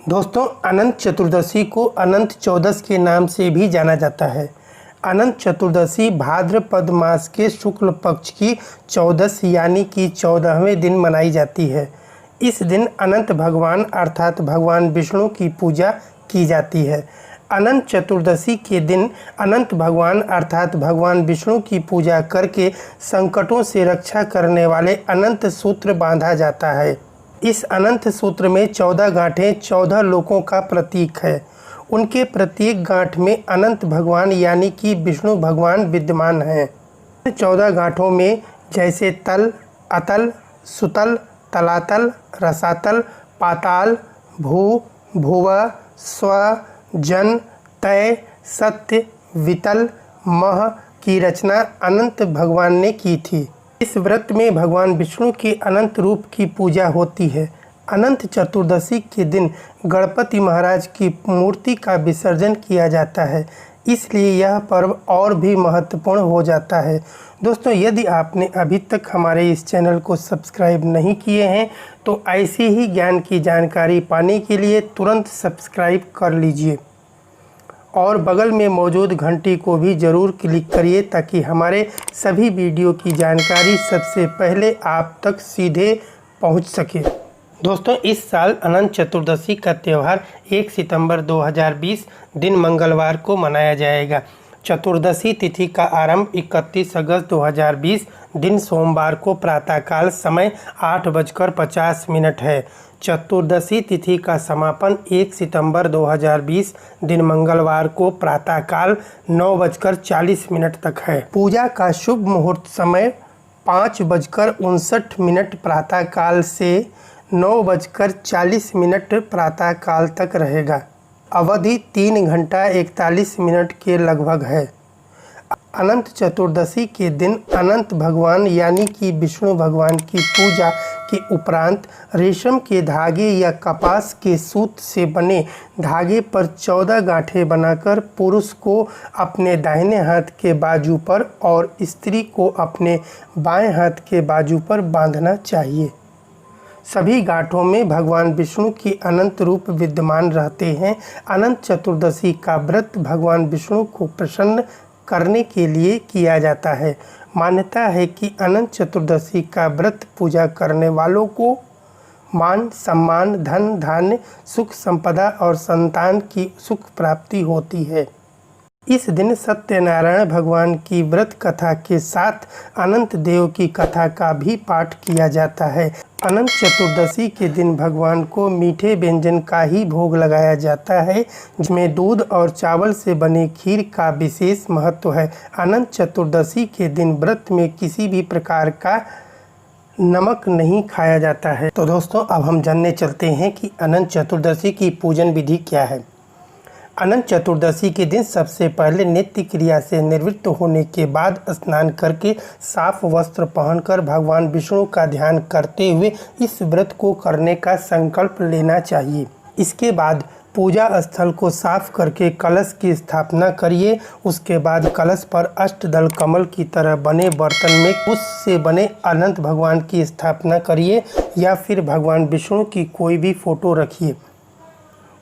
दोस्तों, अनंत चतुर्दशी को अनंत चौदस के नाम से भी जाना जाता है। अनंत चतुर्दशी भाद्रपद मास के शुक्ल पक्ष की चौदस यानी कि 14वें दिन मनाई जाती है। इस दिन अनंत भगवान अर्थात भगवान विष्णु की पूजा की जाती है। अनंत चतुर्दशी के दिन अनंत भगवान अर्थात भगवान विष्णु की पूजा करके संकटों से रक्षा करने वाले अनंत सूत्र बांधा जाता है। इस अनंत सूत्र में 14 गांठें 14 लोकों का प्रतीक है। उनके प्रत्येक गांठ में अनंत भगवान यानी कि विष्णु भगवान विद्यमान हैं। 14 गांठों में जैसे तल, अतल, सुतल, तलातल, रसातल, पाताल, भू, भुव, स्व, जन, तय, सत्य, वितल, मह की रचना अनंत भगवान ने की थी। इस व्रत में भगवान विष्णु के अनंत रूप की पूजा होती है। अनंत चतुर्दशी के दिन गणपति महाराज की मूर्ति का विसर्जन किया जाता है, इसलिए यह पर्व और भी महत्वपूर्ण हो जाता है। दोस्तों, यदि आपने अभी तक हमारे इस चैनल को सब्सक्राइब नहीं किए हैं तो ऐसी ही ज्ञान की जानकारी पाने के लिए तुरंत सब्सक्राइब कर लीजिए और बगल में मौजूद घंटी को भी ज़रूर क्लिक करिए ताकि हमारे सभी वीडियो की जानकारी सबसे पहले आप तक सीधे पहुंच सके। दोस्तों, इस साल अनंत चतुर्दशी का त्यौहार 1 सितंबर 2020 दिन मंगलवार को मनाया जाएगा। चतुर्दशी तिथि का आरंभ 31 अगस्त 2020 दिन सोमवार को प्रातःकाल समय 8:50 है। चतुर्दशी तिथि का समापन 1 सितंबर 2020 दिन मंगलवार को प्रातःकाल 9:40 तक है। पूजा का शुभ मुहूर्त समय 5:59 प्रातःकाल से 9:40 प्रातःकाल तक रहेगा। अवधि 3 घंटा 41 मिनट के लगभग है। अनंत चतुर्दशी के दिन अनंत भगवान यानी कि विष्णु भगवान की पूजा के उपरांत रेशम के धागे या कपास के सूत से बने धागे पर 14 गांठें बनाकर पुरुष को अपने दाहिने हाथ के बाजू पर और स्त्री को अपने बाएं हाथ के बाजू पर बांधना चाहिए। सभी गांठों में भगवान विष्णु के अनंत रूप विद्यमान रहते हैं। अनंत चतुर्दशी का व्रत भगवान विष्णु को प्रसन्न करने के लिए किया जाता है। मान्यता है कि अनंत चतुर्दशी का व्रत पूजा करने वालों को मान, सम्मान, धन, धान्य, सुख, संपदा और संतान की सुख प्राप्ति होती है। इस दिन सत्यनारायण भगवान की व्रत कथा के साथ अनंत देव की कथा का भी पाठ किया जाता है। अनंत चतुर्दशी के दिन भगवान को मीठे व्यंजन का ही भोग लगाया जाता है, जिसमें दूध और चावल से बने खीर का विशेष महत्व है। अनंत चतुर्दशी के दिन व्रत में किसी भी प्रकार का नमक नहीं खाया जाता है। तो दोस्तों, अब हम जानने चलते हैं कि अनंत चतुर्दशी की पूजन विधि क्या है। अनंत चतुर्दशी के दिन सबसे पहले नित्य क्रिया से निवृत्त होने के बाद स्नान करके साफ वस्त्र पहनकर भगवान विष्णु का ध्यान करते हुए इस व्रत को करने का संकल्प लेना चाहिए। इसके बाद पूजा स्थल को साफ करके कलश की स्थापना करिए। उसके बाद कलश पर अष्टदल कमल की तरह बने बर्तन में उससे बने अनंत भगवान की स्थापना करिए या फिर भगवान विष्णु की कोई भी फोटो रखिए।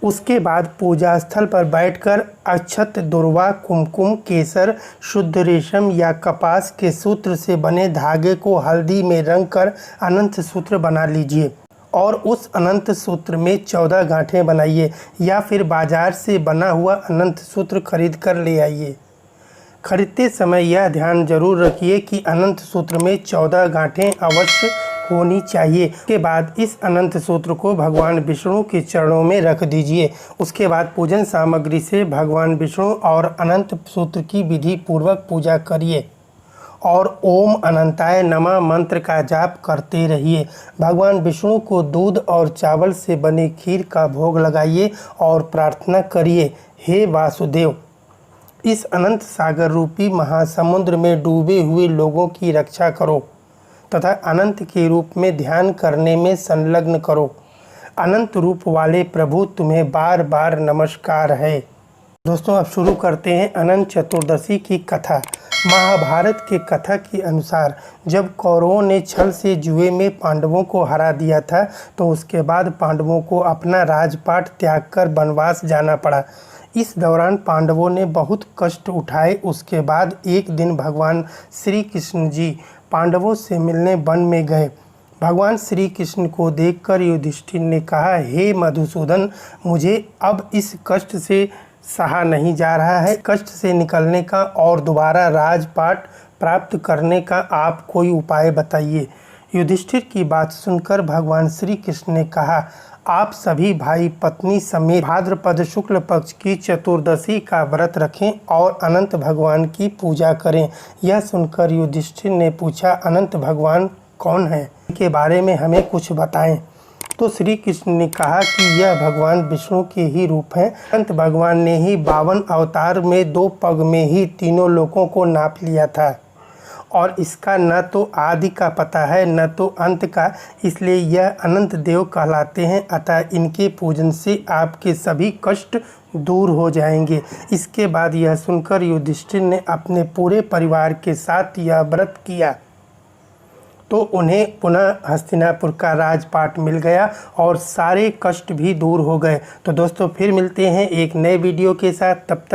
उसके बाद पूजा स्थल पर बैठकर अक्षत, दुर्वा, कुमकुम, केसर, शुद्ध रेशम या कपास के सूत्र से बने धागे को हल्दी में रंग कर अनंत सूत्र बना लीजिए और उस अनंत सूत्र में 14 गांठें बनाइए या फिर बाजार से बना हुआ अनंत सूत्र खरीद कर ले आइए। खरीदते समय यह ध्यान जरूर रखिए कि अनंत सूत्र में 14 गांठें अवश्य होनी चाहिए। उसके बाद इस अनंत सूत्र को भगवान विष्णु के चरणों में रख दीजिए। उसके बाद पूजन सामग्री से भगवान विष्णु और अनंत सूत्र की विधि पूर्वक पूजा करिए और ओम अनंताय नमः मंत्र का जाप करते रहिए। भगवान विष्णु को दूध और चावल से बनी खीर का भोग लगाइए और प्रार्थना करिए, हे वासुदेव, इस अनंत सागर रूपी महासमुद्र में डूबे हुए लोगों की रक्षा करो तथा अनंत के रूप में ध्यान करने में संलग्न करो। अनंत रूप वाले प्रभु, तुम्हें बार बार नमस्कार है। दोस्तों, अब शुरू करते हैं अनंत चतुर्दशी की कथा। महाभारत के कथा के अनुसार जब कौरवों ने छल से जुए में पांडवों को हरा दिया था तो उसके बाद पांडवों को अपना राजपाट त्याग कर वनवास जाना पड़ा। इस दौरान पांडवों ने बहुत कष्ट उठाए। उसके बाद एक दिन भगवान श्री कृष्ण जी पांडवों से मिलने वन में गए। भगवान श्री कृष्ण को देखकर युधिष्ठिर ने कहा, हे मधुसूदन, मुझे अब इस कष्ट से सहा नहीं जा रहा है। कष्ट से निकलने का और दोबारा राजपाट प्राप्त करने का आप कोई उपाय बताइए। युधिष्ठिर की बात सुनकर भगवान श्री कृष्ण ने कहा, आप सभी भाई पत्नी समेत भाद्रपद शुक्ल पक्ष की चतुर्दशी का व्रत रखें और अनंत भगवान की पूजा करें। यह सुनकर युधिष्ठिर ने पूछा, अनंत भगवान कौन है? इनके बारे में हमें कुछ बताएं। तो श्री कृष्ण ने कहा कि यह भगवान विष्णु के ही रूप हैं। अनंत भगवान ने ही 52 अवतार में 2 पग में ही तीनों लोकों को नाप लिया था और इसका न तो आदि का पता है न तो अंत का, इसलिए यह अनंत देव कहलाते हैं। अतः इनके पूजन से आपके सभी कष्ट दूर हो जाएंगे। इसके बाद यह सुनकर युधिष्ठिर ने अपने पूरे परिवार के साथ यह व्रत किया तो उन्हें पुनः हस्तिनापुर का राजपाट मिल गया और सारे कष्ट भी दूर हो गए। तो दोस्तों फिर मिलते हैं एक नए वीडियो के साथ, तब तक